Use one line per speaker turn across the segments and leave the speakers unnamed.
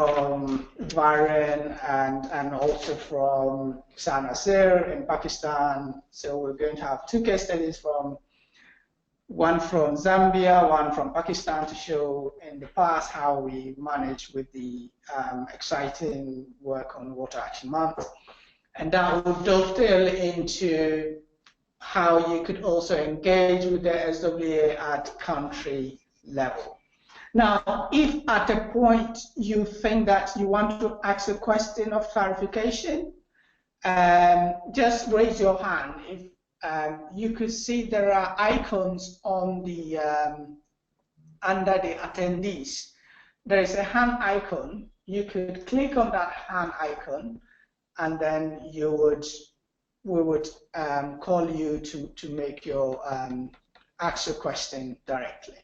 from Bahrain and also from San Nasir in Pakistan. So we're going to have 2 case studies, one from Zambia, one from Pakistan, to show in the past how we managed with the exciting work on Water Action Month. And that will dovetail into how you could also engage with the SWA at country level. Now, if at a point you think that you want to ask a question of clarification, just raise your hand. If you could see there are icons on the under the attendees. There is a hand icon. You could click on that hand icon, and then we would call you to make your ask your question directly.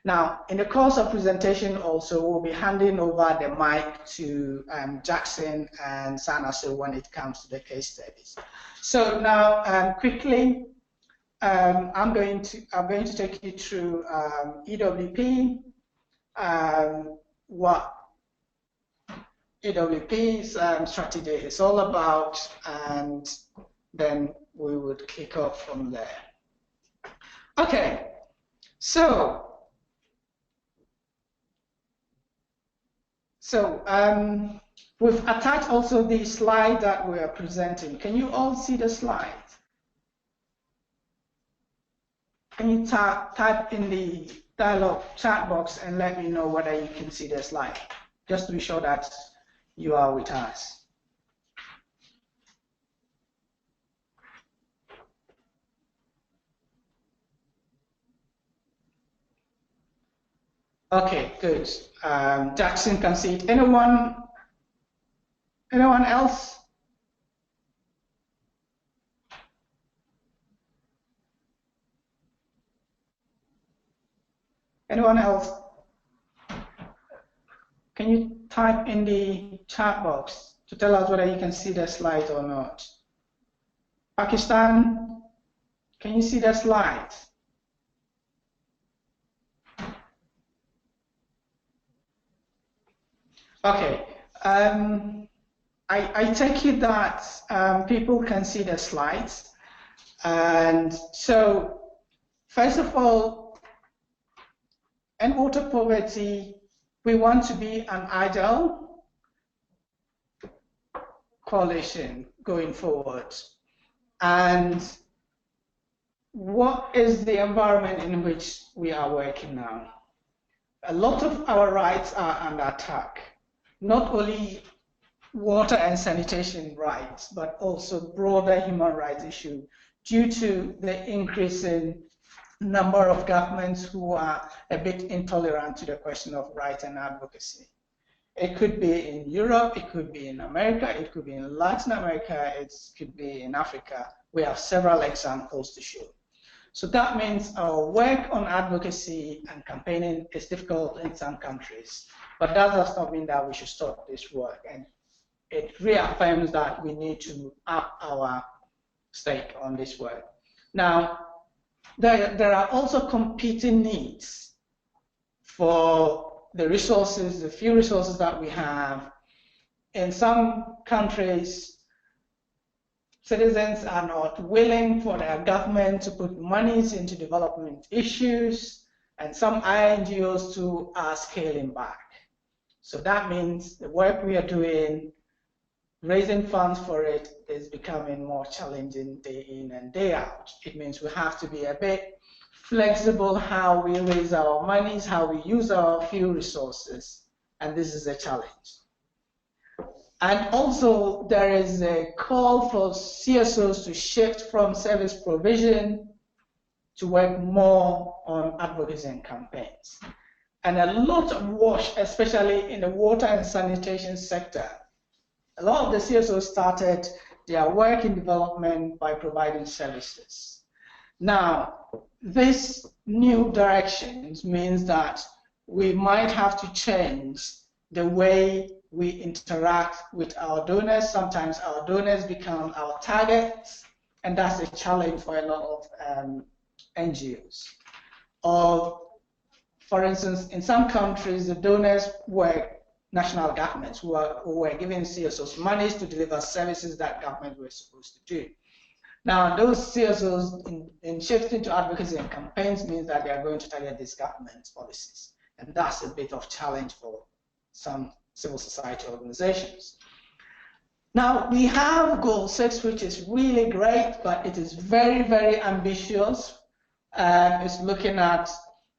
Now, in the course of presentation also, we'll be handing over the mic to Jackson and Sanasu when it comes to the case studies. So now, quickly, I'm going to take you through EWP, what EWP's strategy is all about, and then we would kick off from there. Okay, so we've attached also the slide that we are presenting. Can you all see the slide? Can you type in the dialog chat box and let me know whether you can see the slide, just to be sure that you are with us. Okay, good. Jackson can see it. Anyone else? Anyone else? Can you type in the chat box to tell us whether you can see the slide or not? Pakistan, can you see the slide? Okay, I take it that people can see the slides, and so first of all, end water poverty, we want to be an agile coalition going forward. And what is the environment in which we are working now? A lot of our rights are under attack. Not only water and sanitation rights, but also broader human rights issue due to the increasing number of governments who are a bit intolerant to the question of right and advocacy. It could be in Europe, it could be in America, it could be in Latin America, it could be in Africa. We have several examples to show. So that means our work on advocacy and campaigning is difficult in some countries. But that does not mean that we should stop this work. And it reaffirms that we need to up our stake on this work. Now, there are also competing needs for the resources, the few resources that we have. In some countries, citizens are not willing for their government to put monies into development issues, and some NGOs too are scaling back. So that means the work we are doing, raising funds for it, is becoming more challenging day in and day out. It means we have to be a bit flexible how we raise our monies, how we use our few resources, and this is a challenge. And also there is a call for CSOs to shift from service provision to work more on advocacy and campaigns. And a lot of wash, especially in the water and sanitation sector. A lot of the CSOs started their work in development by providing services. Now, this new direction means that we might have to change the way we interact with our donors. Sometimes our donors become our targets, and that's a challenge for a lot of NGOs. Or, for instance, in some countries, the donors work national governments who were giving CSOs money to deliver services that governments were supposed to do. Now, those CSOs in shifting to advocacy and campaigns means that they are going to target these government policies. And that's a bit of challenge for some civil society organizations. Now, we have Goal 6, which is really great, but it is very, very ambitious. It's looking at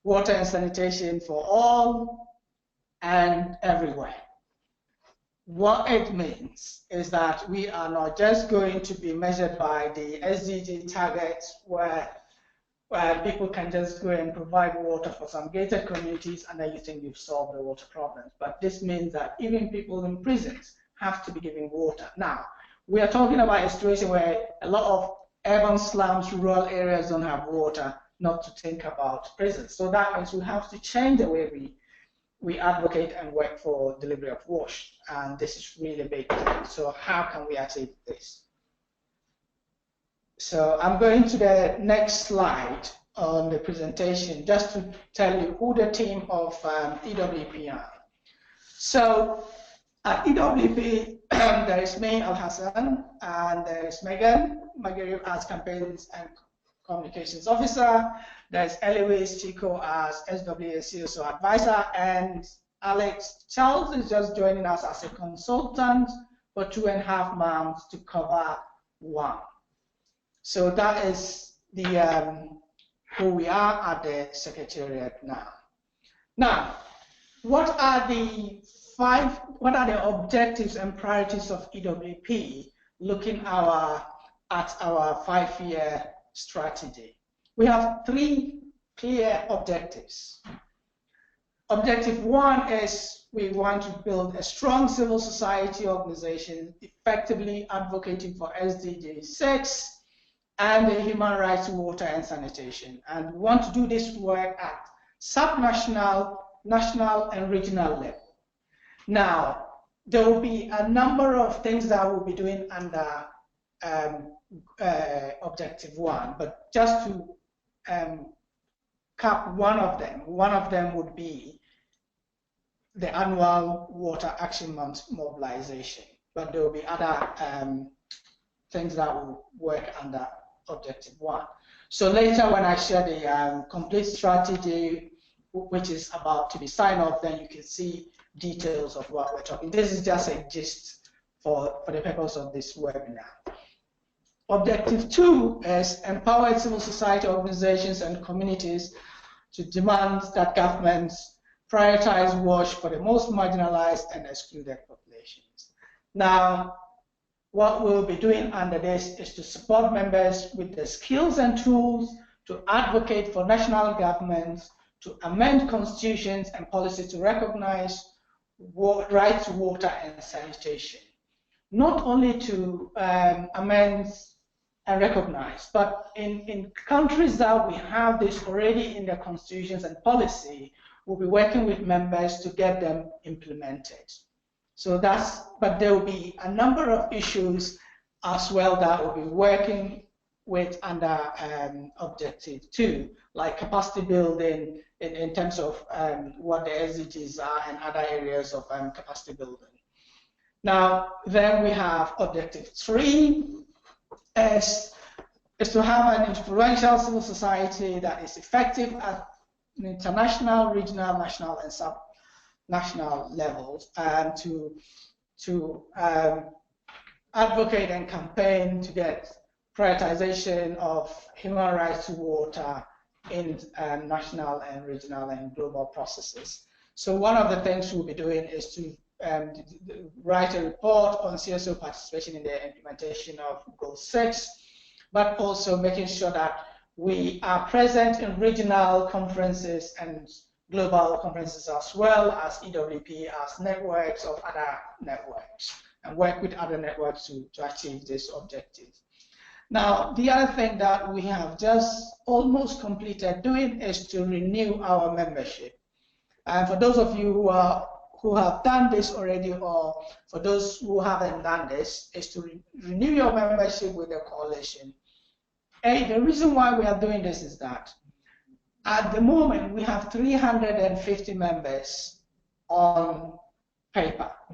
water and sanitation for all and everywhere. What it means is that we are not just going to be measured by the SDG targets where people can just go and provide water for some gated communities and then you think you've solved the water problems. But this means that even people in prisons have to be given water. Now, we are talking about a situation where a lot of urban slums, rural areas don't have water, not to think about prisons. So that means we have to change the way we advocate and work for delivery of WASH, and this is really big. So how can we achieve this? So I'm going to the next slide on the presentation just to tell you who the team of EWP are. So at EWP, there is me, Al Hassan, and there is Megan Magari as Campaigns and Communications Officer. There's Eloise Chico as SWCSO Advisor, and Alex Charles is just joining us as a consultant for 2.5 months to cover one. So that is the who we are at the Secretariat now. Now, what are the objectives and priorities of EWP looking at our 5-year strategy? We have 3 clear objectives. Objective 1 is we want to build a strong civil society organization effectively advocating for SDG 6 and the human rights, water, and sanitation. And we want to do this work at subnational, national, and regional level. Now, there will be a number of things that we'll be doing under Objective 1, but just to cap one of them would be the annual Water Action Month mobilization. But there will be other things that will work under Objective 1. So later when I share the complete strategy, which is about to be signed off, then you can see details of what we're talking. This is just a gist for the purpose of this webinar. Objective 2 is empower civil society organizations and communities to demand that governments prioritize WASH for the most marginalized and excluded populations. Now, what we'll be doing under this is to support members with the skills and tools to advocate for national governments, to amend constitutions and policies to recognize right to water and sanitation. Not only to amend and recognize, but in countries that we have this already in their constitutions and policy, we'll be working with members to get them implemented. So but there will be a number of issues as well that we'll be working with under Objective 2, like capacity building in terms of what the SDGs are and other areas of capacity building. Now, then we have Objective 3, is to have an influential civil society that is effective at international, regional, national, and sub-national levels, and to advocate and campaign to get prioritization of human rights to water in national and regional and global processes. So one of the things we'll be doing is to write a report on CSO participation in the implementation of Goal 6, but also making sure that we are present in regional conferences and global conferences as well as EWP, as networks of other networks, and work with other networks to achieve this objective. Now, the other thing that we have just almost completed doing is to renew our membership. And for those of you who have done this already, or for those who haven't done this, is to renew your membership with the coalition. And the reason why we are doing this is that at the moment we have 350 members on pay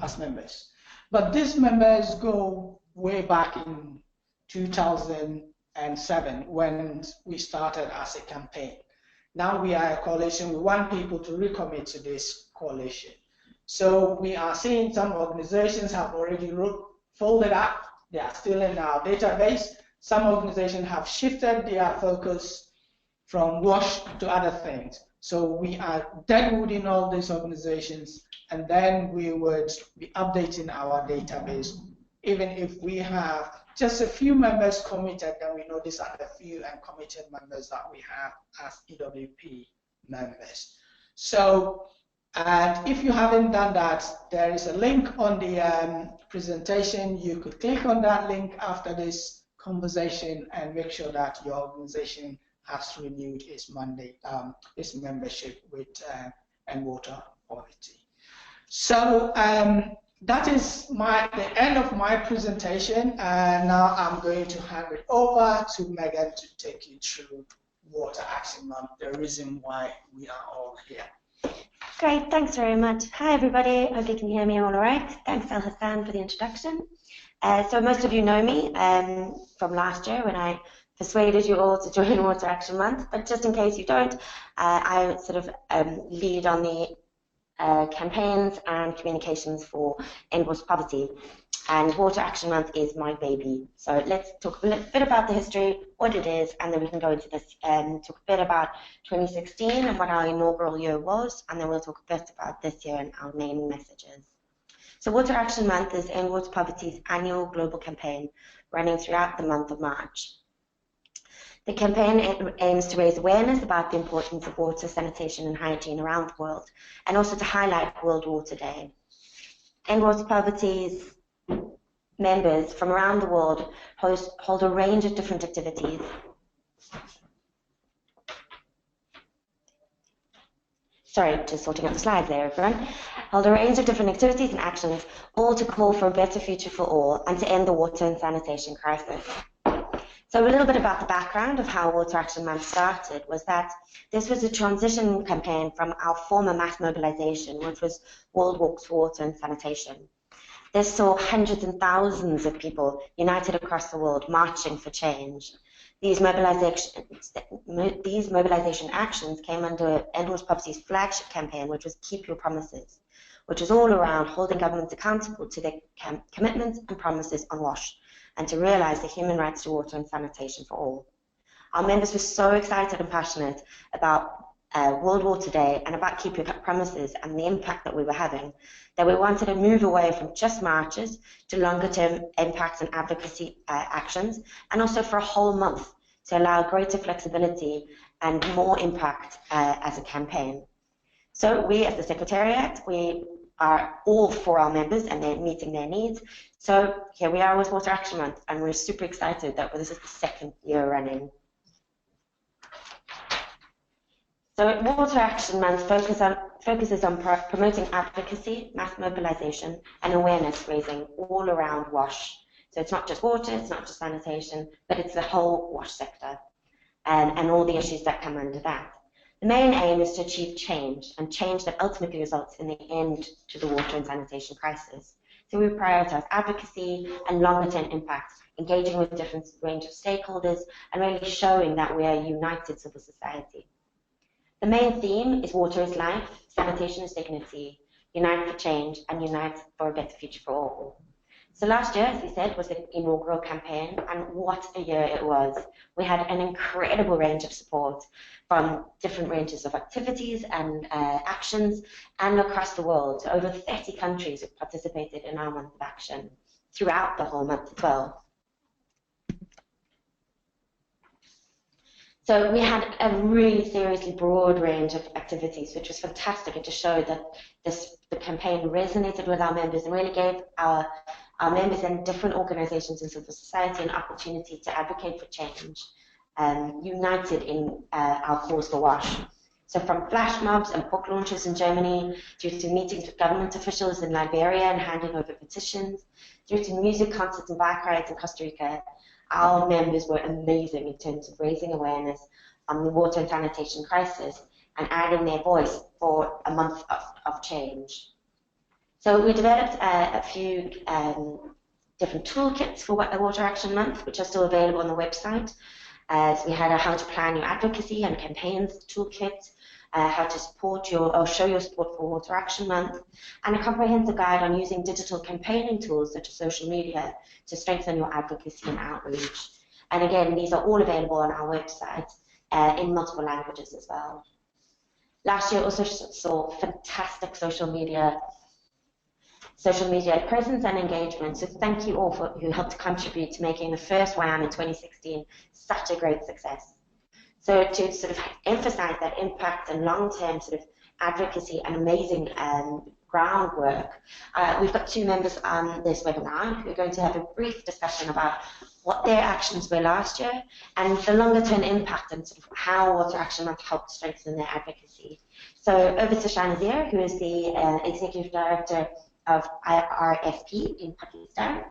as members. But these members go way back in 2007 when we started as a campaign. Now we are a coalition. We want people to recommit to this coalition. So we are seeing some organizations have already folded up. They are still in our database. Some organizations have shifted their focus from WASH to other things. So we are deadwooding all these organizations, and then we would be updating our database. Even if we have just a few members committed, then we know these are the few and committed members that we have as EWP members. So, and if you haven't done that, there is a link on the presentation. You could click on that link after this conversation and make sure that your organization has renewed its mandate, its membership with and water quality. So that is the end of my presentation, and now I'm going to hand it over to Megan to take you through Water Action Month, the reason why we are all here.
Great, thanks very much. Hi everybody, hope you can hear me all right. Thanks Al Hassan for the introduction. So most of you know me from last year when I persuaded you all to join Water Action Month, but just in case you don't, I sort of lead on the campaigns and communications for End Water Poverty, and Water Action Month is my baby. So let's talk a little bit about the history, what it is, and then we can go into this and talk a bit about 2016 and what our inaugural year was, and then we'll talk a bit about this year and our main messages. So Water Action Month is End Water Poverty's annual global campaign running throughout the month of March. The campaign aims to raise awareness about the importance of water, sanitation and hygiene around the world, and also to highlight World Water Day. End Water Poverty's members from around the world hold a range of different activities. Sorry, just sorting out the slides there, everyone. Hold a range of different activities and actions, all to call for a better future for all and to end the water and sanitation crisis. So a little bit about the background of how Water Action Month started was that this was a transition campaign from our former mass mobilization, which was World Walks for Water and Sanitation. This saw hundreds and thousands of people united across the world marching for change. These mobilization actions came under End Water Poverty's flagship campaign, which was Keep Your Promises, which was all around holding governments accountable to their commitments and promises on WASH, and to realise the human rights to water and sanitation for all. Our members were so excited and passionate about World Water Day and about Keep Your Promises and the impact that we were having, that we wanted to move away from just marches to longer-term impact and advocacy actions, and also for a whole month to allow greater flexibility and more impact as a campaign. So we, as the Secretariat, we are all for our members and they're meeting their needs. So here we are with Water Action Month, and we're super excited that this is the second year running. So Water Action Month focuses on promoting advocacy, mass mobilization, and awareness raising all around WASH. So it's not just water, it's not just sanitation, but it's the whole WASH sector and all the issues that come under that. The main aim is to achieve change, and change that ultimately results in the end to the water and sanitation crisis. So we prioritize advocacy and longer-term impact, engaging with a different range of stakeholders, and really showing that we are a united civil society. The main theme is water is life, sanitation is dignity, unite for change, and unite for a better future for all. So last year, as we said, was the inaugural campaign, and what a year it was. We had an incredible range of support from different ranges of activities and actions, and across the world. Over 30 countries have participated in our month of action throughout the whole month as well. So we had a really seriously broad range of activities, which was fantastic. It just showed that the campaign resonated with our members and really gave our members and different organizations in civil society an opportunity to advocate for change, united in our cause for WASH. So from flash mobs and book launches in Germany, through to meetings with government officials in Liberia and handing over petitions, through to music concerts and bike rides in Costa Rica, our members were amazing in terms of raising awareness on the water and sanitation crisis and adding their voice for a month of change. So we developed a few different toolkits for Water Action Month, which are still available on the website. So we had a how to plan your advocacy and campaigns toolkit, how to support or show your support for Water Action Month, and a comprehensive guide on using digital campaigning tools such as social media to strengthen your advocacy and outreach. And again, these are all available on our website in multiple languages as well. Last year also saw fantastic social media presence and engagement. So thank you all who helped contribute to making the first WAM in 2016 such a great success. So to sort of emphasize that impact and long-term sort of advocacy and amazing groundwork, we've got two members on this webinar who are going to have a brief discussion about what their actions were last year and the longer-term impact and sort of how Water Action Month helped strengthen their advocacy. So over to Shah Nazir, who is the Executive Director of RFP in Pakistan,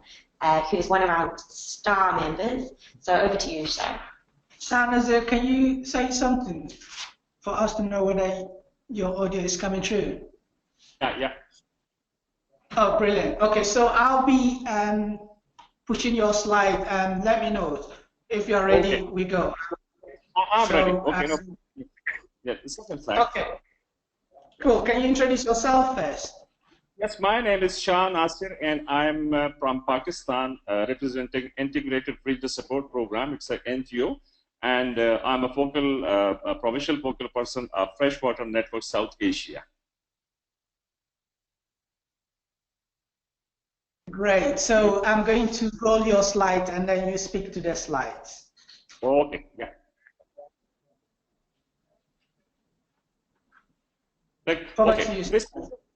who is one of our star members. So over to you, Shah.
Shah Nazir, can you say something for us to know whether your audio is coming through?
Yeah.
Oh, brilliant. Okay, so I'll be pushing your slide and let me know if you're ready. Okay. We go.
I'm ready. Okay, no. Yeah, this is the slide.
Okay. Cool. Can you introduce yourself first?
Yes, my name is Shah Nasir, and I'm from Pakistan, representing Integrated Regional Support Program. It's an NGO, and I'm a provincial focal person of Freshwater Network South Asia.
Great. So I'm going to roll your slides, and then you speak to the slides.
Okay. Yeah.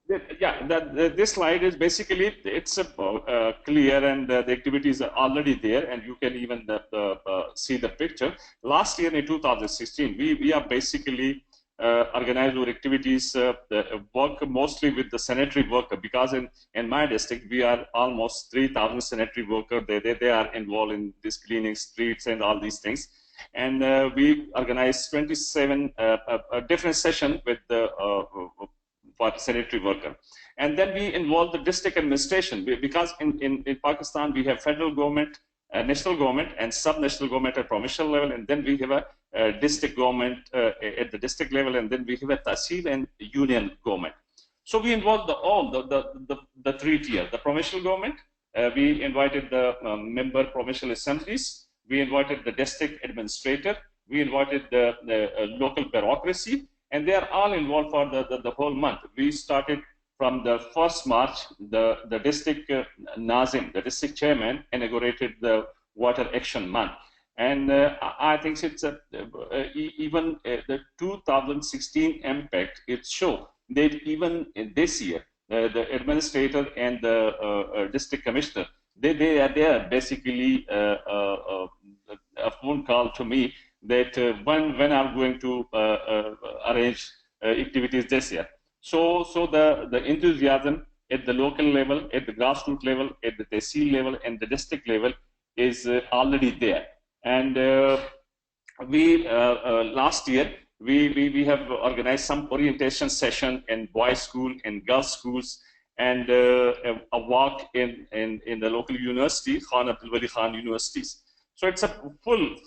This slide is basically, it's clear, and the activities are already there, and you can even see the picture. Last year in 2016, we are basically organized our activities, work mostly with the sanitary worker, because in my district we are almost 3,000 sanitary workers. They are involved in this cleaning streets and all these things. And we organized 27 different sessions with the for sanitary worker. And then we involve the district administration, because in Pakistan we have federal government, national government, and sub-national government at provincial level, and then we have a district government at the district level, and then we have a tahsil and union government. So we involved all the three tiers. The provincial government, we invited the member provincial assemblies, we invited the district administrator, we invited the local bureaucracy, and they are all involved for the whole month. We started from the 1st March, the district Nazim, the district chairman, inaugurated the Water Action Month. And I think it's even the 2016 impact, it shows that even this year, the administrator and the district commissioner, they are basically a phone call to me that when I'm going to arrange activities this year. So the enthusiasm at the local level, at the grassroots level, at the tahsil level, and the district level is already there. And last year we have organized some orientation session in boys' school and girls' schools, and a walk in the local university, Khan Abdul Wali Khan universities. So it's a full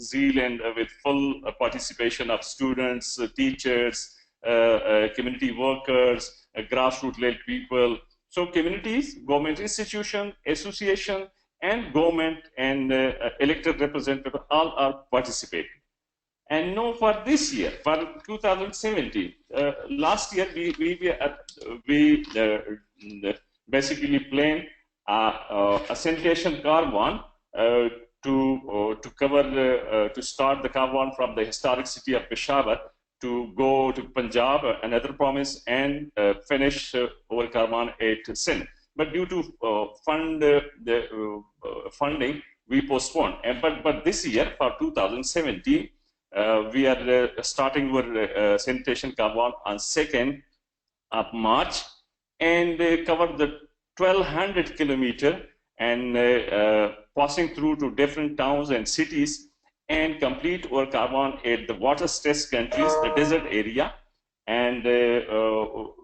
zeal and with full participation of students, teachers, community workers, grassroots led people. So communities, government institution, association, and government and elected representatives all are participating. And now for this year, for 2017, last year we basically planned a sanitation caravan to cover to start the caravan from the historic city of Peshawar to go to Punjab, another province, and finish our caravan at Sindh. But due to funding, we postponed. But this year, for 2017, we are starting our sanitation caravan on 2nd of March, and cover the 1,200 kilometers and passing through to different towns and cities, and complete our caravan at the water-stressed countries, the desert area, and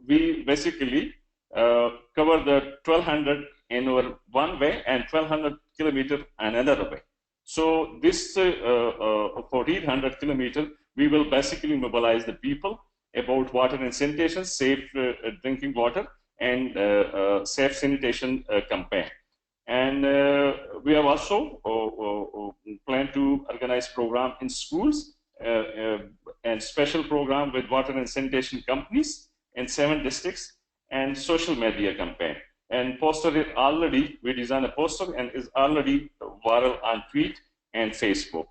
we basically cover the 1200 in our one way and 1200 kilometer another way. So this 1400 kilometer, we will basically mobilize the people about water and sanitation, safe drinking water, and safe sanitation campaign. And we have also planned to organize program in schools and special program with water and sanitation companies in 7 districts, and social media campaign. And poster is already, we designed a poster and is already viral on tweet and Facebook.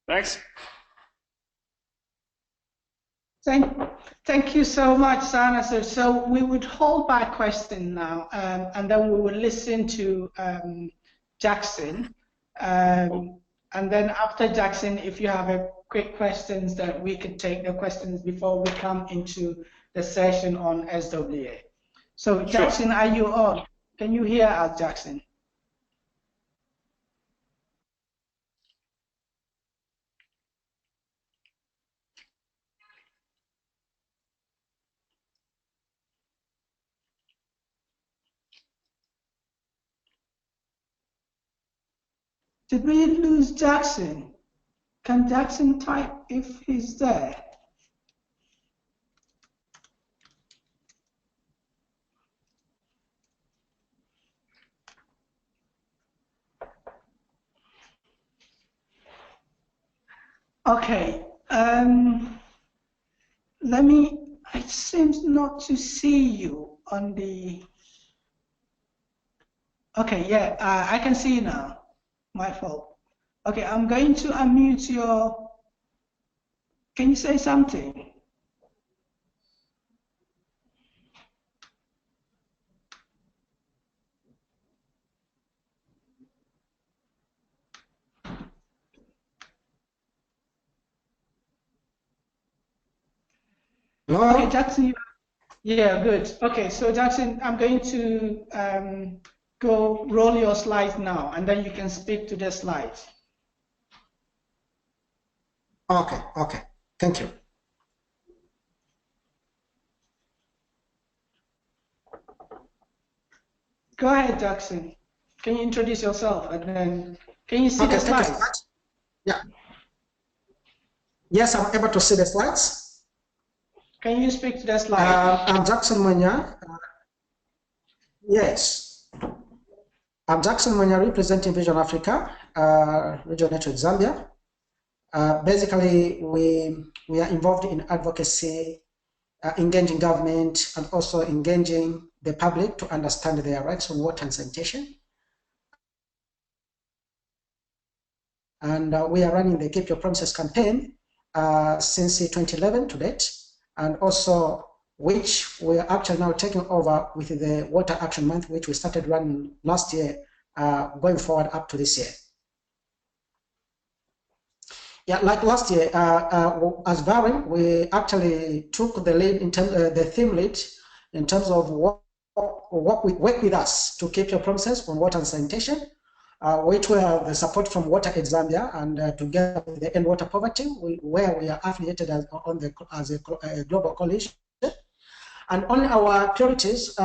Thanks.
Thank you so much, Sana. So we would hold back question now, and then we will listen to Jackson. And then after Jackson, if you have a quick questions, that we could take the questions before we come into the session on SWA. So Jackson, sure. Are you on? Can you hear us, Jackson? Did we lose Jackson? Can Jackson type if he's there? Okay, it seems not to see you on the, okay, yeah, I can see you now, my fault. Okay, I'm going to unmute your, can you say something?
Hello?
Okay, Jackson, yeah, good. Okay, so Jackson, I'm going to go roll your slides now, and then you can speak to the slides.
Okay, thank you.
Go ahead, Jackson. Can you introduce yourself, and then can you see the slides?
Yeah. Yes, I'm able to see the slides.
Can you speak to the slides?
I'm Jackson Mwanya. Yes. I'm Jackson Mwanya, representing Vision Africa, Region Network Zambia. Basically, we are involved in advocacy, engaging government, and also engaging the public to understand their rights on water and sanitation. And we are running the Keep Your Promises campaign since 2011 to date, and also which we are actually now taking over with the Water Action Month, which we started running last year, going forward up to this year. Yeah, like last year, as Varen, we actually took the lead in terms the theme lead in terms of work with us to keep your promises on water and sanitation, which were the support from Water Aid Zambia, and together with the End Water Poverty, where we are affiliated as a global coalition. And on our priorities,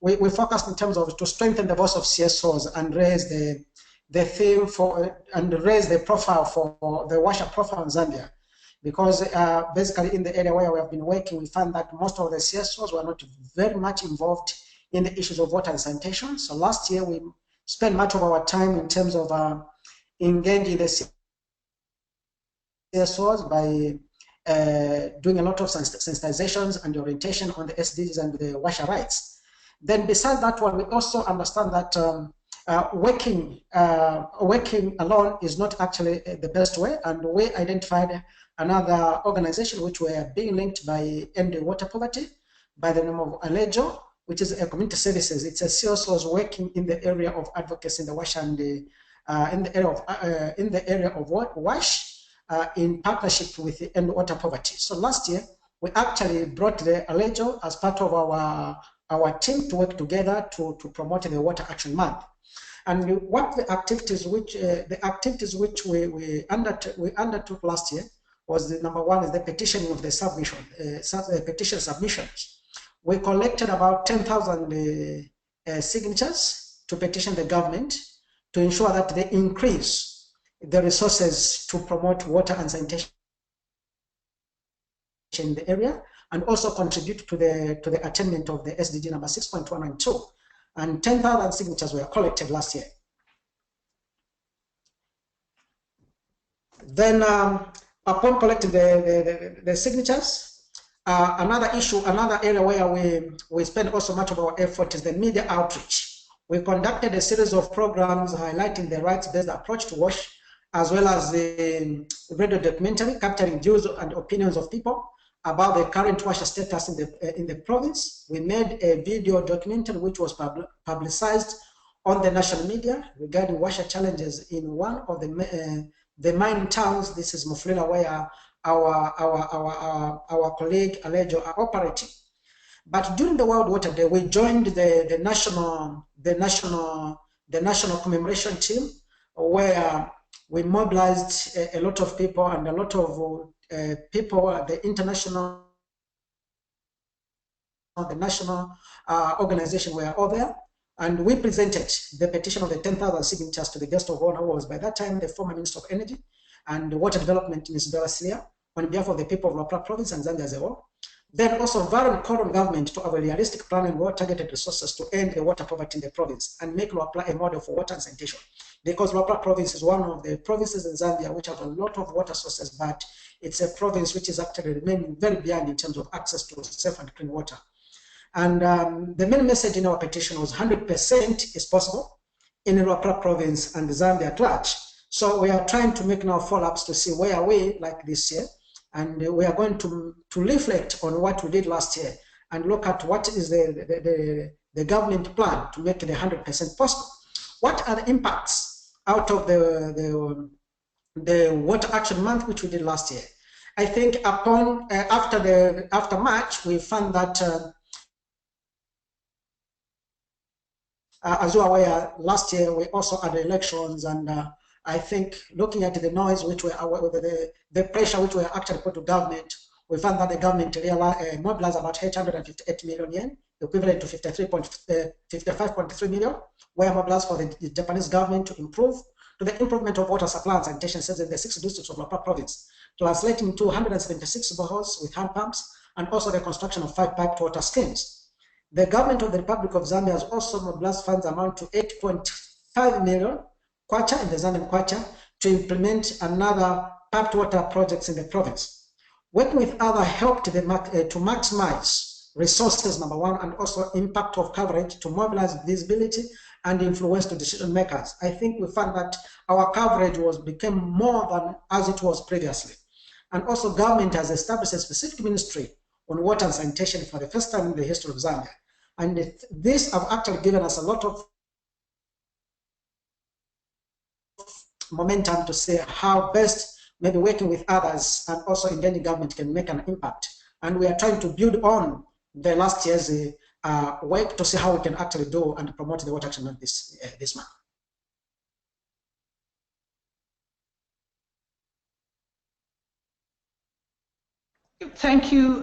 we focused in terms of to strengthen the voice of CSOs and raise the theme for and raise the profile for the washer profile in Zambia, because basically in the area where we have been working, we found that most of the CSOs were not very much involved in the issues of water and sanitation. So last year we spent much of our time in terms of engaging the CSOs by doing a lot of sensitizations and orientation on the SDGs and the washer rights. Then besides that one, we also understand that working alone is not actually the best way, and we identified another organization which were being linked by End Water Poverty by the name of Alejo, which is a community services. It's a CSOs working in the area of advocacy in the wash and in the area of WASH in partnership with the End Water Poverty. So last year we actually brought the Alejo as part of our team to work together to promote the Water Action Month. And what the activities which we undertook last year was the number one is the petitioning of the submission, petition submissions. We collected about 10,000 signatures to petition the government to ensure that they increase the resources to promote water and sanitation in the area, and also contribute to the attainment of the SDG number 6.192. And 10,000 signatures were collected last year. Then, upon collecting the signatures, another area where we spend also much of our effort is the media outreach. We conducted a series of programs highlighting the rights-based approach to WASH, as well as the radio documentary capturing views and opinions of people about the current WASH status in the province. We made a video documentary which was publicized on the national media regarding WASH challenges in one of the mining towns. This is Mufulira, where our colleague Alejo are operating. But during the World Water Day, we joined the national commemoration team, where we mobilized a lot of people, and a lot of people at the international, the national organization were all there. And we presented the petition of the 10,000 signatures to the guest of honor, who was by that time the former Minister of Energy and Water Development, Ms. Bella Silia, on behalf of the people of Luapula Province and Zambia as a whole. Then also Varon called on government to have a realistic plan and well-targeted resources to end the water poverty in the province and make Luapula a model for water and sanitation. Because Luapula Province is one of the provinces in Zambia which have a lot of water sources, but it's a province which is actually remaining very behind in terms of access to safe and clean water. And the main message in our petition was 100% is possible in Luapula Province and Zambia at large. So we are trying to make now follow-ups to see where are we like this year. And we are going to reflect on what we did last year and look at what is the government plan to make it 100% possible. What are the impacts out of the Water Action Month, which we did last year? I think upon after March, we found that as you are aware, last year we also had elections, and I think looking at the noise which were the pressure which were actually put to government, we found that the government mobilized about 858 million yen, equivalent to 55.3 million, were mobilized for the Japanese government to improve to the improvement of water supply and sanitation services in the 6 districts of Luapula Province, translating to 176 boreholes with hand pumps, and also the construction of 5 piped water schemes. The government of the Republic of Zambia has also mobilized funds amount to 8.5 million kwacha in the Zambian kwacha to implement another piped water projects in the province. Working with other helped to maximize resources, number one, and also impact of coverage to mobilize visibility and influence to decision makers. I think we found that our coverage became more than as it was previously. And also government has established a specific ministry on water and sanitation for the first time in the history of Zambia. And this have actually given us a lot of momentum to say how best maybe working with others and also Indian government can make an impact. And we are trying to build on the last year's work to see how we can actually do and promote the Water Action Month this month.
Thank you,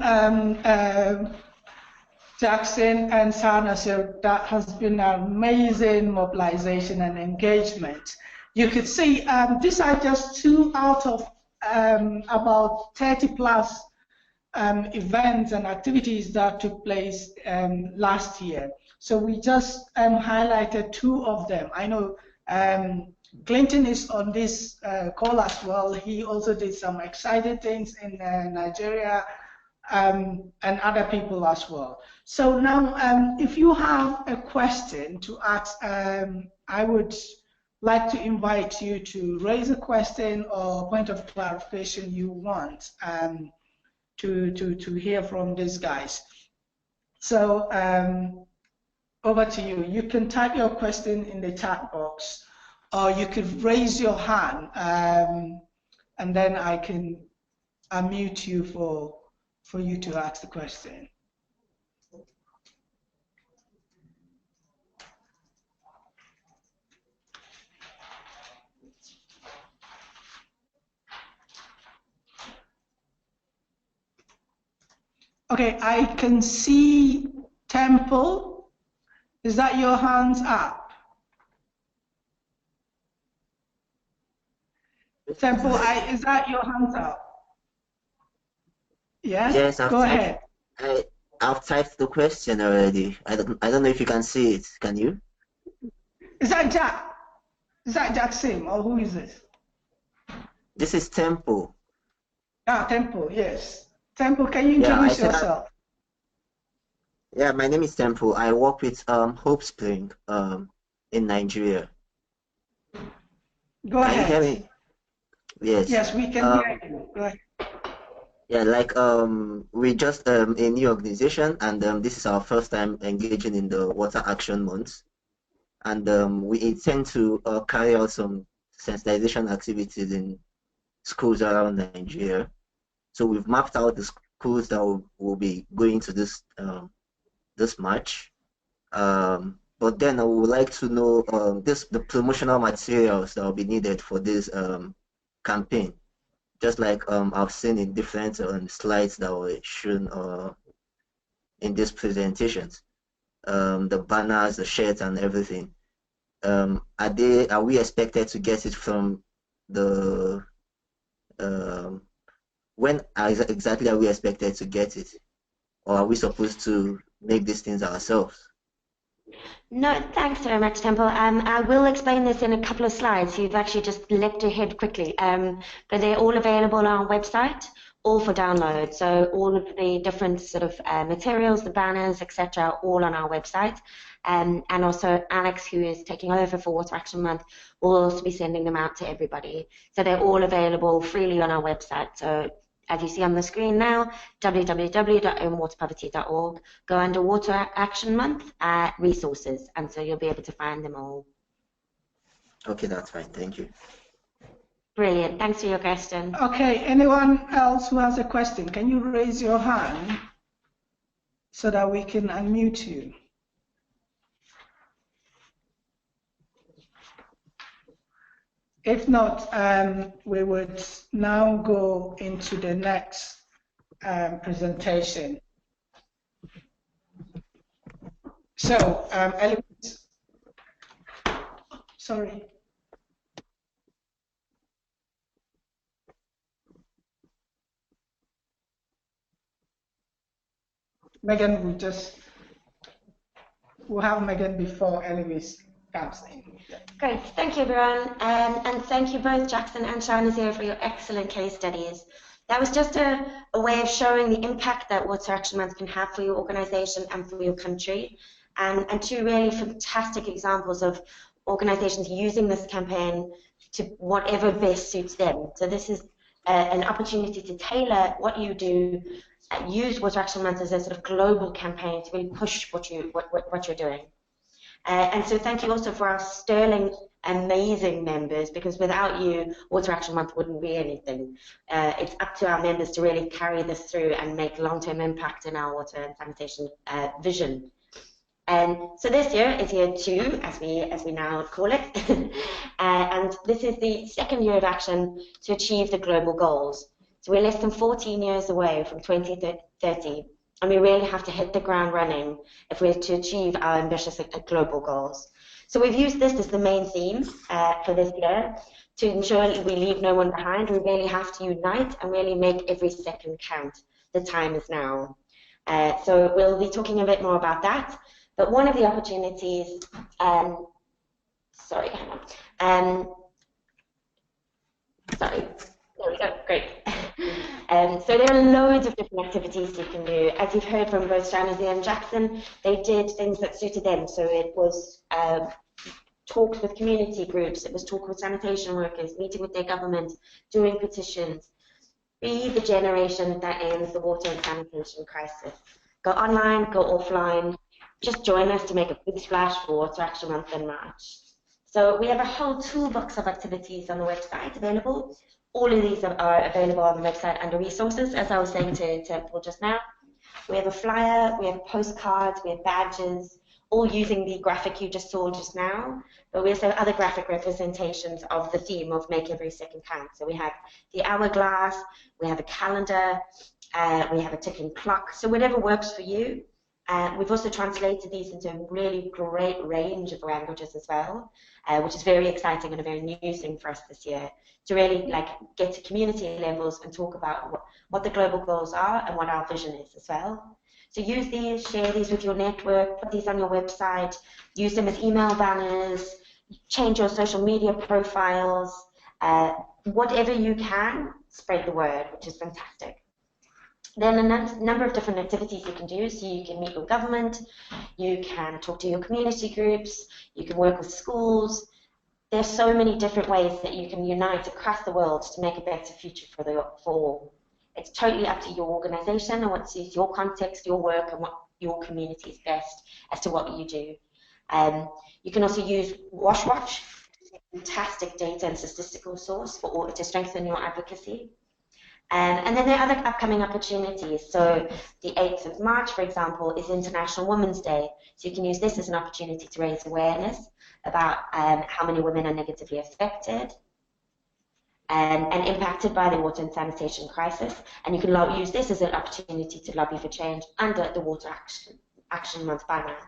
Jackson and Sana. So that has been an amazing mobilization and engagement. You could see these are just 2 out of about 30 plus events and activities that took place last year. So we just highlighted 2 of them. I know Clinton is on this call as well. He also did some exciting things in Nigeria and other people as well. So now, if you have a question to ask, I would like to invite you to raise a question or point of clarification you want to hear from these guys. So over to you. You can type your question in the chat box, or you could raise your hand, and then I can unmute you for you to ask the question. Okay, I can see Temple. Is that your hands up? Temple, is that your hands up? Yes?
Yes,
Go ahead.
I've typed the question already. I don't know if you can see it. Can you?
Is that Jack? Is that Jack Sim, or who is this?
This is Temple.
Ah, Temple, yes. Temple, can you
Yeah,
introduce yourself?
Yeah, my name is Temple. I work with Hope Spring in Nigeria.
Go ahead.
Can you hear me? Yes.
Yes, we can hear you. Go ahead.
Yeah, like we're just a new organization, and this is our first time engaging in the Water Action Month, and we intend to carry out some sensitization activities in schools around Nigeria. So we've mapped out the schools that will be going to this this march. But then I would like to know the promotional materials that will be needed for this campaign. Just like I've seen in different slides that were shown in these presentations, the banners, the shirts, and everything. Are we expected to get it from the when exactly are we expected to get it, or are we supposed to make these things ourselves?
No, thanks very much, Temple. I will explain this in a couple of slides. You've actually just leapt ahead quickly. But they're all available on our website, all for download. So all of the different sort of materials, the banners, etc., are all on our website. And also Alex, who is taking over for Water Action Month, will also be sending them out to everybody. So they're all available freely on our website. So as you see on the screen now, www.ownwaterpoverty.org, go under Water Action Month resources, and so you'll be able to find them all.
Okay, that's fine. Thank you.
Brilliant. Thanks for your question.
Okay, anyone else who has a question, can you raise your hand so that we can unmute you? If not, we would now go into the next presentation. So, elements, sorry. Megan, we'll have Megan before Eloise comes in.
Great, thank you everyone, and thank you both Jackson and Shahnazir for your excellent case studies. That was just a way of showing the impact that Water Action Month can have for your organization and for your country, and two really fantastic examples of organizations using this campaign to whatever best suits them. So this is an opportunity to tailor what you do, use Water Action Month as a sort of global campaign to really push what you're doing. And so thank you also for our sterling, amazing members, because without you, Water Action Month wouldn't be anything. It's up to our members to really carry this through and make long-term impact in our water and sanitation vision. And so this year is year 2, as we now call it, and this is the second year of action to achieve the global goals. So we're less than 14 years away from 2030. And we really have to hit the ground running if we're to achieve our ambitious global goals. So we've used this as the main theme for this year to ensure we leave no one behind. We really have to unite and really make every second count. The time is now. So we'll be talking a bit more about that. But one of the opportunities, sorry, hang on. Sorry. There we go, great. So there are loads of different activities you can do. As you've heard from both Shahnazir and Jackson, they did things that suited them. So it was talks with community groups, it was talk with sanitation workers, meeting with their government, doing petitions. Be the generation that ends the water and sanitation crisis. Go online, go offline, just join us to make a big splash for Water Action Month in March. So we have a whole toolbox of activities on the website available. All of these are available on the website under resources, as I was saying to Paul just now. We have a flyer, we have postcards, we have badges, all using the graphic you just saw just now. But we also have other graphic representations of the theme of Make Every Second Count. So we have the hourglass, we have a calendar, We have a ticking clock. So whatever works for you. We've also translated these into a really great range of languages as well, which is very exciting and a very new thing for us this year, to really like get to community levels and talk about what the global goals are and what our vision is as well. So use these, share these with your network, put these on your website, use them as email banners, change your social media profiles, whatever you can, spread the word, which is fantastic. Then a number of different activities you can do. So you can meet with government, you can talk to your community groups, you can work with schools. There's so many different ways that you can unite across the world to make a better future for all. It's totally up to your organization and what suits your context, your work, and what your community is best as to what you do. You can also use WashWatch, a fantastic data and statistical source to strengthen your advocacy. And then there are other upcoming opportunities. So the 8th of March, for example, is International Women's Day. So you can use this as an opportunity to raise awareness about how many women are negatively affected and impacted by the water and sanitation crisis. And you can use this as an opportunity to lobby for change under the Water Action Month banner.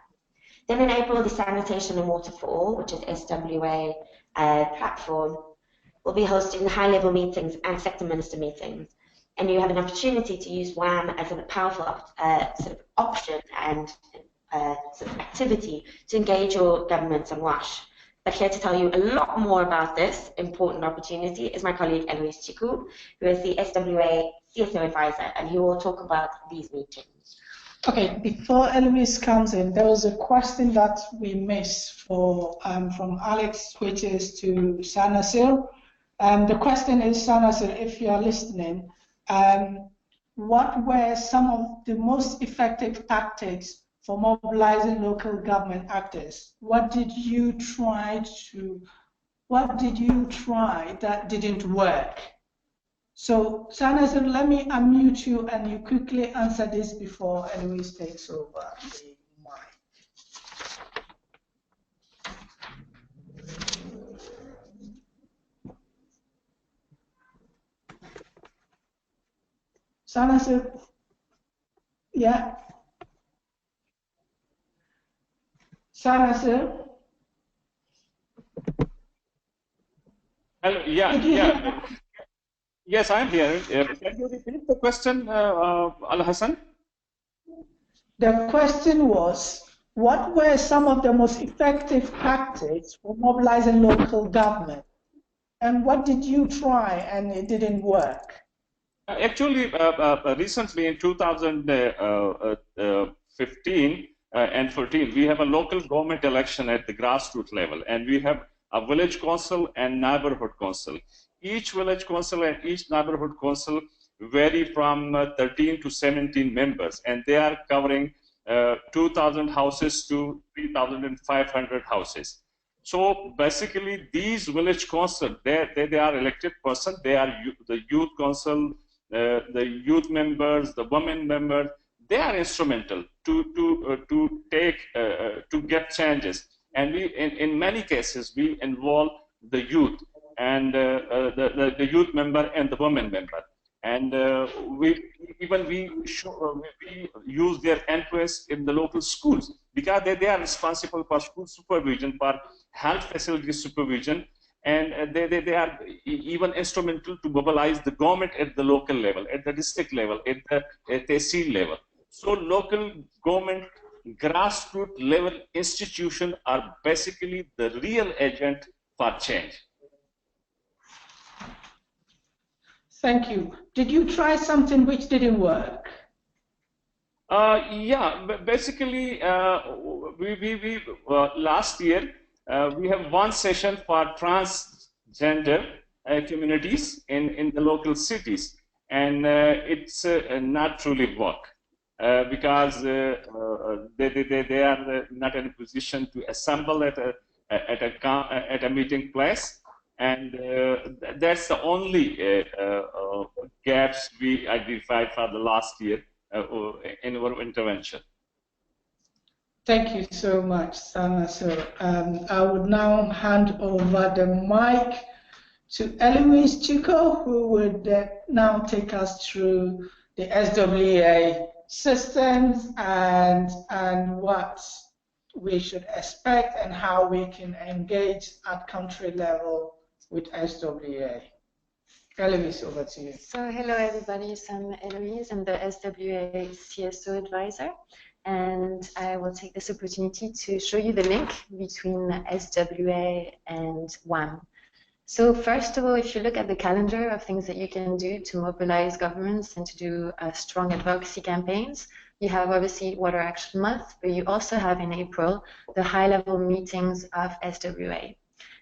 Then in April, the Sanitation and Water for All, which is SWA platform, will be hosting high-level meetings and sector minister meetings. And you have an opportunity to use WAM as a powerful sort of option and sort of activity to engage your governments on WASH. But here to tell you a lot more about this important opportunity is my colleague Eloise Chiku, who is the SWA CSO advisor, and he will talk about these meetings.
Okay, before Eloise comes in, there was a question that we missed from Alex, which is to Sanasir. The question is, Sanasir, if you are listening, what were some of the most effective tactics for mobilizing local government actors? What did you try that didn't work? So, Sanasir, let me unmute you and you quickly answer this before Eloise takes over the mic. Sanasir, yeah. Sanasir.
Hello, yeah. Yes, I'm here. Can you repeat the question, Al Hassan?
The question was, what were some of the most effective tactics for mobilizing local government? And what did you try and it didn't work?
Actually, recently in 2015 and 14, we have a local government election at the grassroots level, and we have a village council and neighborhood council. Each village council and each neighborhood council vary from 13 to 17 members, and they are covering 2,000 houses to 3,500 houses. So basically, these village council, they are elected person. They are the youth council, the youth members, the women members. They are instrumental to get changes. And we, in many cases, we involve the youth and the youth member and the women member. And we use their influence in the local schools because they are responsible for school supervision, for health facility supervision, and they are even instrumental to mobilize the government at the local level, at the district level, at the SC level. So local government, grassroots level institutions are basically the real agent for change.
Thank you. Did you try something which didn't work?
Yeah, basically, we last year we have one session for transgender communities in the local cities, and it's not truly work because they are not in a position to assemble at a meeting place. And that's the only gaps we identified for the last year in our intervention.
Thank you so much, Sanasir. I would now hand over the mic to Eloise Chico, who would now take us through the SWA systems and what we should expect and how we can engage at country level with SWA. Eloise, over to you.
So hello everybody, so I'm Eloise, I'm the SWA CSO advisor, and I will take this opportunity to show you the link between SWA and WAM. So first of all, if you look at the calendar of things that you can do to mobilize governments and to do strong advocacy campaigns, you have obviously Water Action Month, but you also have in April the high-level meetings of SWA.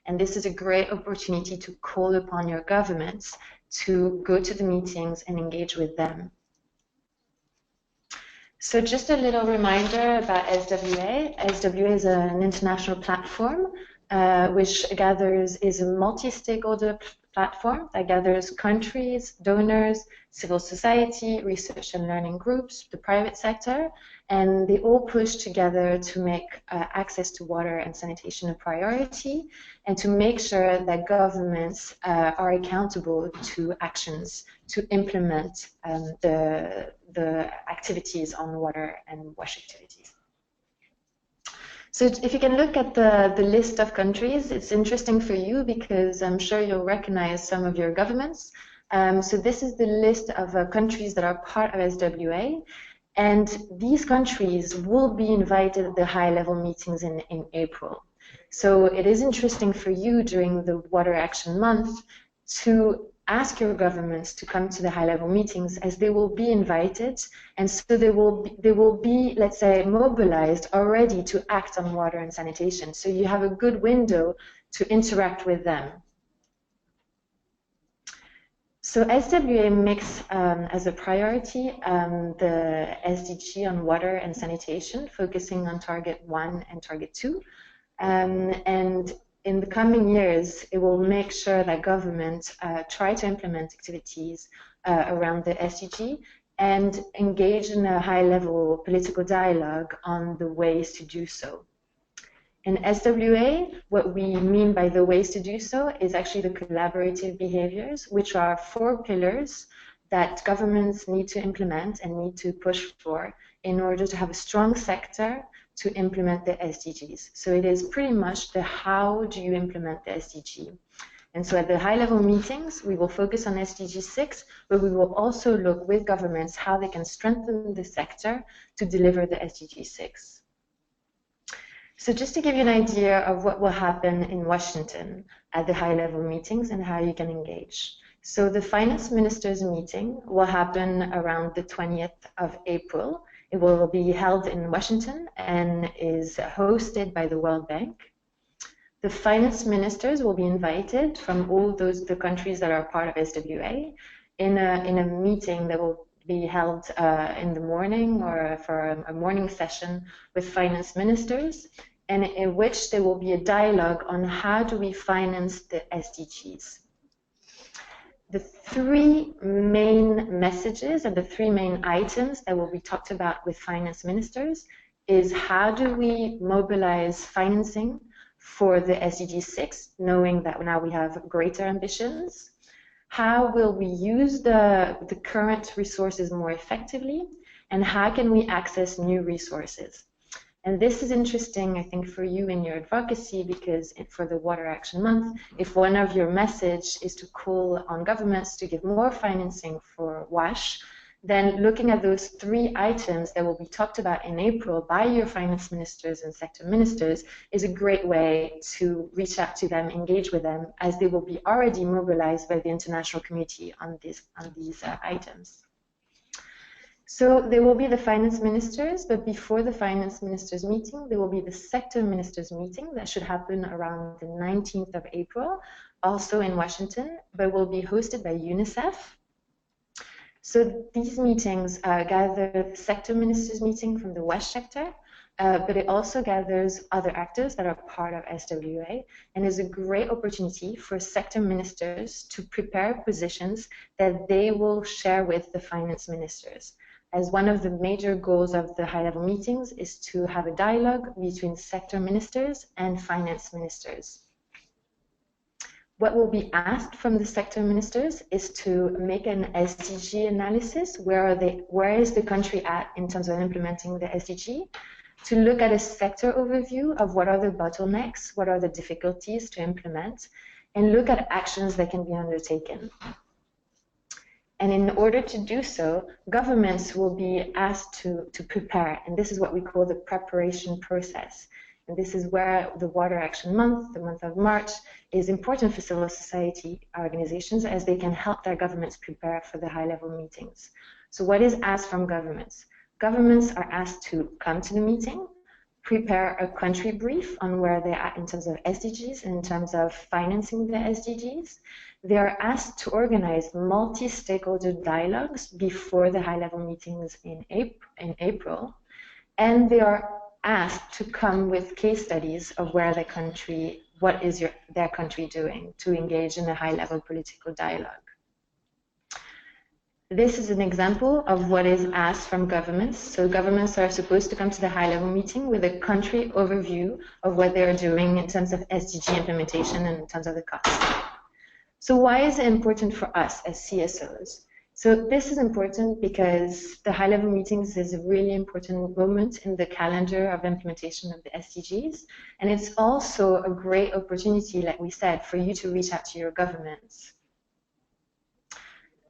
And this is a great opportunity to call upon your governments to go to the meetings and engage with them. So just a little reminder about SWA. SWA is an international platform which is a multi-stakeholder platform that gathers countries, donors, civil society, research and learning groups, the private sector, and they all push together to make access to water and sanitation a priority and to make sure that governments are accountable to actions to implement the activities on water and wash activities. So if you can look at the list of countries, it's interesting for you because I'm sure you'll recognize some of your governments. So this is the list of countries that are part of SWA, and these countries will be invited at the high-level meetings in April. So it is interesting for you during the Water Action Month to ask your governments to come to the high-level meetings, as they will be invited, and so they will be, let's say, mobilized already to act on water and sanitation. So you have a good window to interact with them. So SWA makes as a priority the SDG on water and sanitation, focusing on Target 1 and Target 2. And in the coming years, it will make sure that governments try to implement activities around the SDG and engage in a high-level political dialogue on the ways to do so. In SWA, what we mean by the ways to do so is actually the collaborative behaviors, which are 4 pillars that governments need to implement and need to push for in order to have a strong sector to implement the SDGs. So it is pretty much the how do you implement the SDG. And so at the high-level meetings, we will focus on SDG 6, but we will also look with governments how they can strengthen the sector to deliver the SDG 6. So just to give you an idea of what will happen in Washington at the high-level meetings and how you can engage. So the finance ministers meeting will happen around the 20th of April. It will be held in Washington and is hosted by the World Bank. The finance ministers will be invited from all the countries that are part of SWA in a meeting that will be held in the morning or for a morning session with finance ministers, and in which there will be a dialogue on how do we finance the SDGs. The 3 main messages and the 3 main items that will be talked about with finance ministers is how do we mobilize financing for the SDG 6, knowing that now we have greater ambitions? How will we use the current resources more effectively? And how can we access new resources? And this is interesting, I think, for you in your advocacy, because for the Water Action Month, if one of your message is to call on governments to give more financing for WASH, then looking at those 3 items that will be talked about in April by your finance ministers and sector ministers is a great way to reach out to them, engage with them, as they will be already mobilized by the international community on these items. So there will be the finance ministers, but before the finance ministers meeting, there will be the sector ministers meeting that should happen around the 19th of April, also in Washington, but will be hosted by UNICEF. So these meetings gather the sector ministers meeting from the WASH sector, but it also gathers other actors that are part of SWA, and is a great opportunity for sector ministers to prepare positions that they will share with the finance ministers. As one of the major goals of the high-level meetings is to have a dialogue between sector ministers and finance ministers. what will be asked from the sector ministers is to make an SDG analysis. Where is the country at in terms of implementing the SDG? To look at a sector overview of what are the bottlenecks, what are the difficulties to implement, and look at actions that can be undertaken. And in order to do so, governments will be asked to prepare, and this is what we call the preparation process. And this is where the Water Action Month, the month of March, is important for civil society organizations as they can help their governments prepare for the high-level meetings. So what is asked from governments? Governments are asked to come to the meeting, prepare a country brief on where they're at in terms of SDGs and in terms of financing the SDGs. They are asked to organize multi-stakeholder dialogues before the high-level meetings in April, and they are asked to come with case studies of where the country, what is their country doing to engage in a high-level political dialogue. This is an example of what is asked from governments. So governments are supposed to come to the high-level meeting with a country overview of what they're doing in terms of SDG implementation and in terms of the costs. So why is it important for us as CSOs? So this is important because the high-level meetings is a really important moment in the calendar of implementation of the SDGs. And it's also a great opportunity, like we said, for you to reach out to your governments.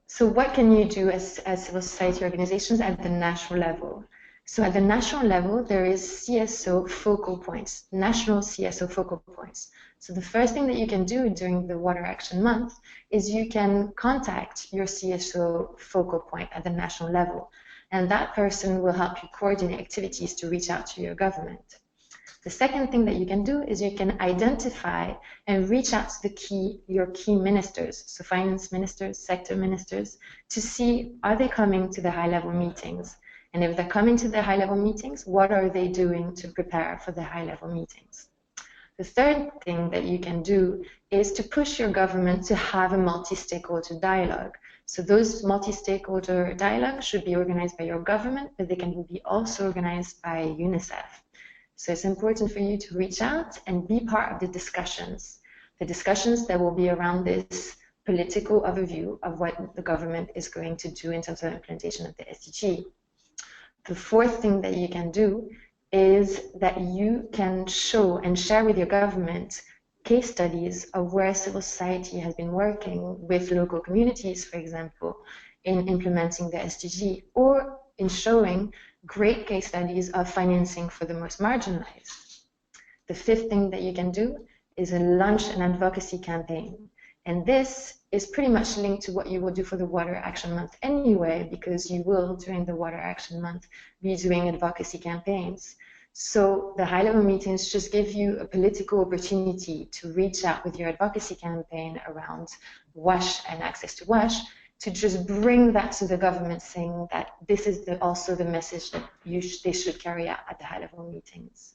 So what can you do as civil society organizations at the national level? So at the national level, there is CSO focal points, national CSO focal points. So the first thing that you can do during the Water Action Month is you can contact your CSO focal point at the national level. And that person will help you coordinate activities to reach out to your government. The second thing that you can do is you can identify and reach out to your key ministers, so finance ministers, sector ministers, to see, are they coming to the high-level meetings? And if they're coming to the high-level meetings, what are they doing to prepare for the high-level meetings? The third thing that you can do is to push your government to have a multi-stakeholder dialogue. So those multi-stakeholder dialogues should be organized by your government, but they can be also organized by UNICEF. So it's important for you to reach out and be part of the discussions that will be around this political overview of what the government is going to do in terms of implementation of the SDG. The fourth thing that you can do is that you can show and share with your government case studies of where civil society has been working with local communities, for example, in implementing the SDG, or in showing great case studies of financing for the most marginalized. The fifth thing that you can do is launch an advocacy campaign. And this is pretty much linked to what you will do for the Water Action Month anyway, because you will, during the Water Action Month, be doing advocacy campaigns. So the high-level meetings just give you a political opportunity to reach out with your advocacy campaign around WASH and access to WASH, to just bring that to the government, saying that this is also the message that they should carry out at the high-level meetings.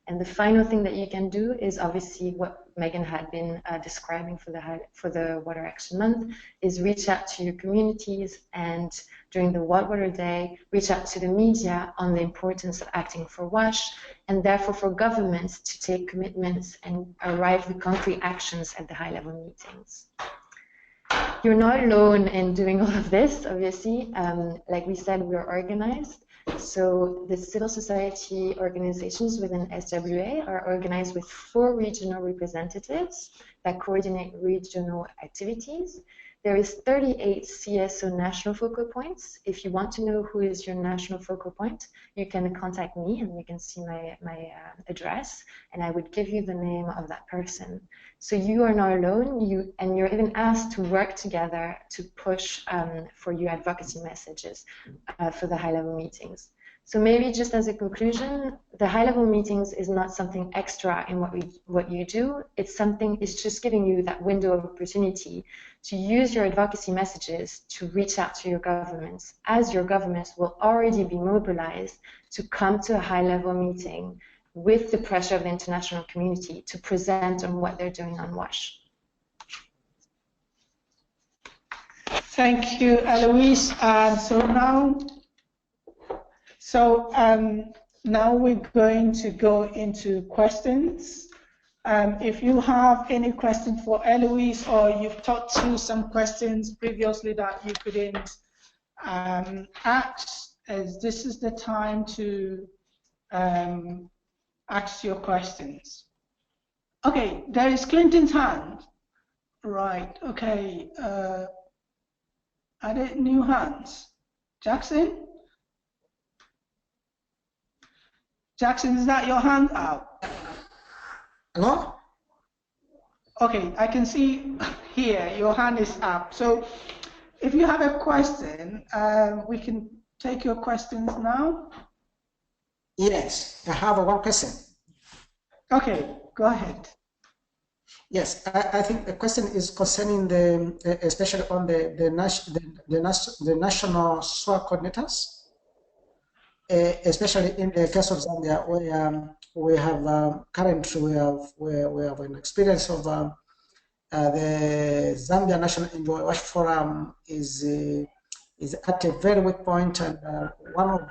And the final thing that you can do is obviously what Megan had been describing for the Water Action Month, is reach out to your communities, and during the World Water Day, reach out to the media on the importance of acting for WASH, and therefore for governments to take commitments and arrive with concrete actions at the high-level meetings. You're not alone in doing all of this, obviously. Like we said, we're organized. So the civil society organizations within SWA are organized with 4 regional representatives that coordinate regional activities. There is 38 CSO national focal points. If you want to know who is your national focal point, you can contact me and you can see my address, and I would give you the name of that person. So you are not alone, you're even asked to work together to push for your advocacy messages for the high-level meetings. So maybe just as a conclusion, the high-level meetings is not something extra in what you do. It's just giving you that window of opportunity to use your advocacy messages to reach out to your governments, as your governments will already be mobilized to come to a high-level meeting with the pressure of the international community to present on what they're doing on WASH.
Thank you, Eloise. So now we're going to go into questions. If you have any questions for Eloise, or you've thought through some questions previously that you couldn't ask, this is the time to ask your questions. Okay, there is Clinton's hand. Right, okay. Are there new hands? Jackson? Jackson, is that your hand out?
Hello?
Okay, I can see here your hand is up. So if you have a question, we can take your questions now.
Yes, I have one question.
Okay, go ahead.
Yes, I think the question is concerning the, especially on the national SWA coordinators, especially in the case of Zambia, where we have currently we have an experience of the Zambia National NGO Watch Forum is at a very weak point, and one of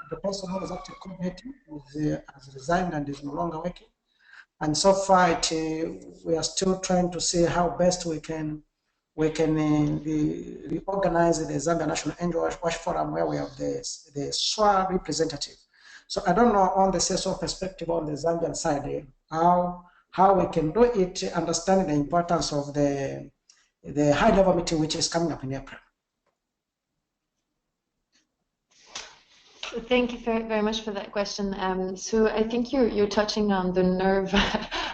the person who was actually coordinating has resigned and is no longer working. And so far, we are still trying to see how best we can reorganize the Zambia National NGO Watch Forum, where we have the SWA representative. So I don't know on the CSO perspective on the Zambian side how we can do it, understanding the importance of the high-level meeting which is coming up in April.
Thank you very much for that question. So I think you're touching on the nerve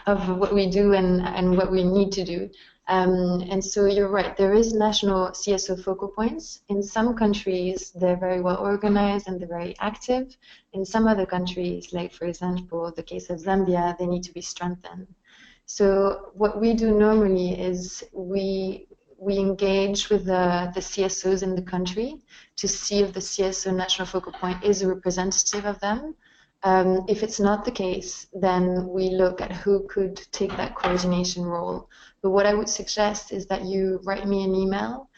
of what we do and what we need to do. And so you're right, there is national CSO focal points. In some countries, they're very well organized and they're very active. In some other countries, like for example, the case of Zambia, they need to be strengthened. So what we do normally is we engage with the CSOs in the country to see if the CSO national focal point is a representative of them. If it's not the case, then we look at who could take that coordination role. But what I would suggest is that you write me an email,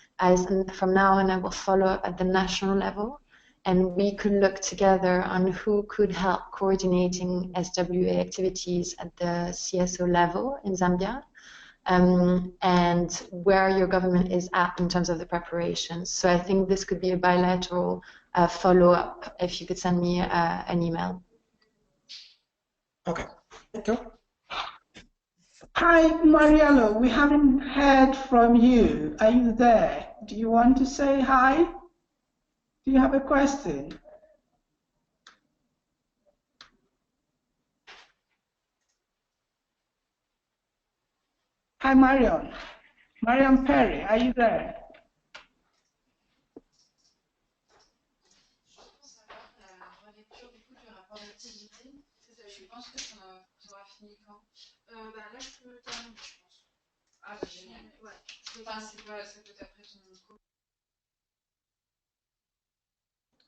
from now on I will follow up at the national level, and we could look together on who could help coordinating SWA activities at the CSO level in Zambia. And where your government is at in terms of the preparations. So I think this could be a bilateral follow-up if you could send me an email.
Okay, thank you.
Hi, Mariello, we haven't heard from you. Are you there? Do you want to say hi? Do you have a question? Hi, Marion. Marion Perry, are you there?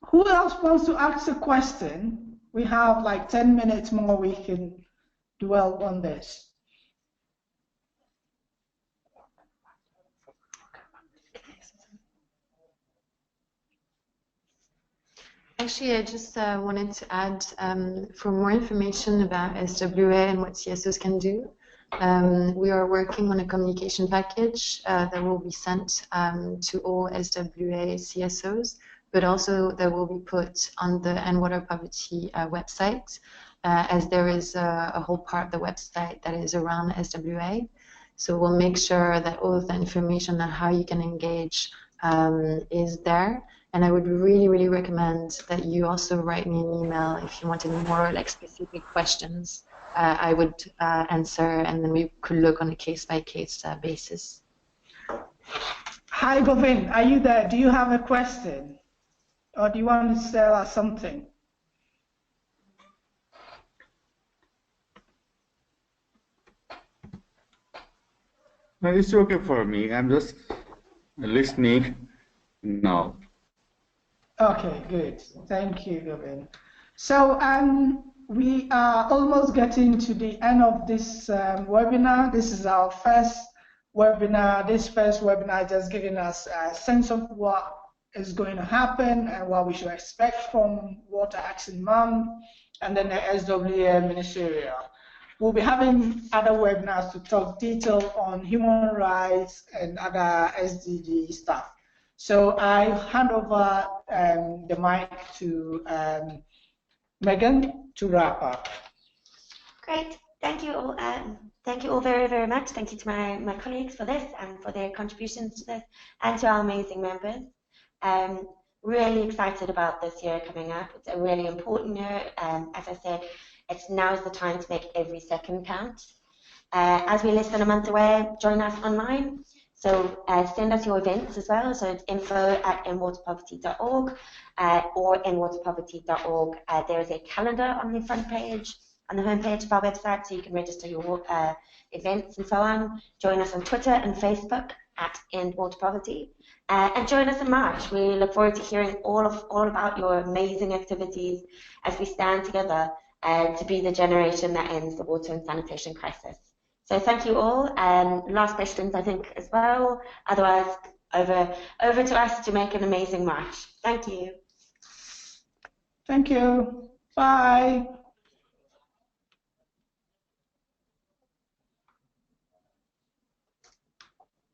Who else wants to ask a question? We have like 10 minutes more we can dwell on this.
Actually, I just wanted to add, for more information about SWA and what CSOs can do, we are working on a communication package that will be sent to all SWA CSOs, but also that will be put on the End Water Poverty website, as there is a whole part of the website that is around SWA. So we'll make sure that all of the information on how you can engage is there. And I would really, really recommend that you also write me an email if you wanted more like specific questions. I would answer, and then we could look on a case-by-case basis.
Hi, Govind, are you there? Do you have a question? Or do you want to tell us something?
No, it's okay for me. I'm just listening now.
Okay, good. Thank you, Govind. So we are almost getting to the end of this webinar. This is our first webinar. This first webinar just giving us a sense of what is going to happen and what we should expect from Water Action Month and then the SWA Ministerial. we'll be having other webinars to talk detail on human rights and other SDG stuff. So I hand over the mic to Megan to wrap up.
Great. Thank you all. Thank you all very, very much. Thank you to my colleagues for this and for their contributions to this, and to our amazing members. Really excited about this year coming up. It's a really important year. As I said, now is the time to make every second count. As we're less than a month away, join us online. So send us your events as well. So it's info@endwaterpoverty.org or endwaterpoverty.org. There is a calendar on the front page, on the homepage of our website, so you can register your events and so on. Join us on Twitter and Facebook @endwaterpoverty. And join us in March. We look forward to hearing all about your amazing activities as we stand together to be the generation that ends the water and sanitation crisis. So thank you all. Last questions, I think, as well. Otherwise, over to us to make an amazing March. Thank you.
Thank you. Bye.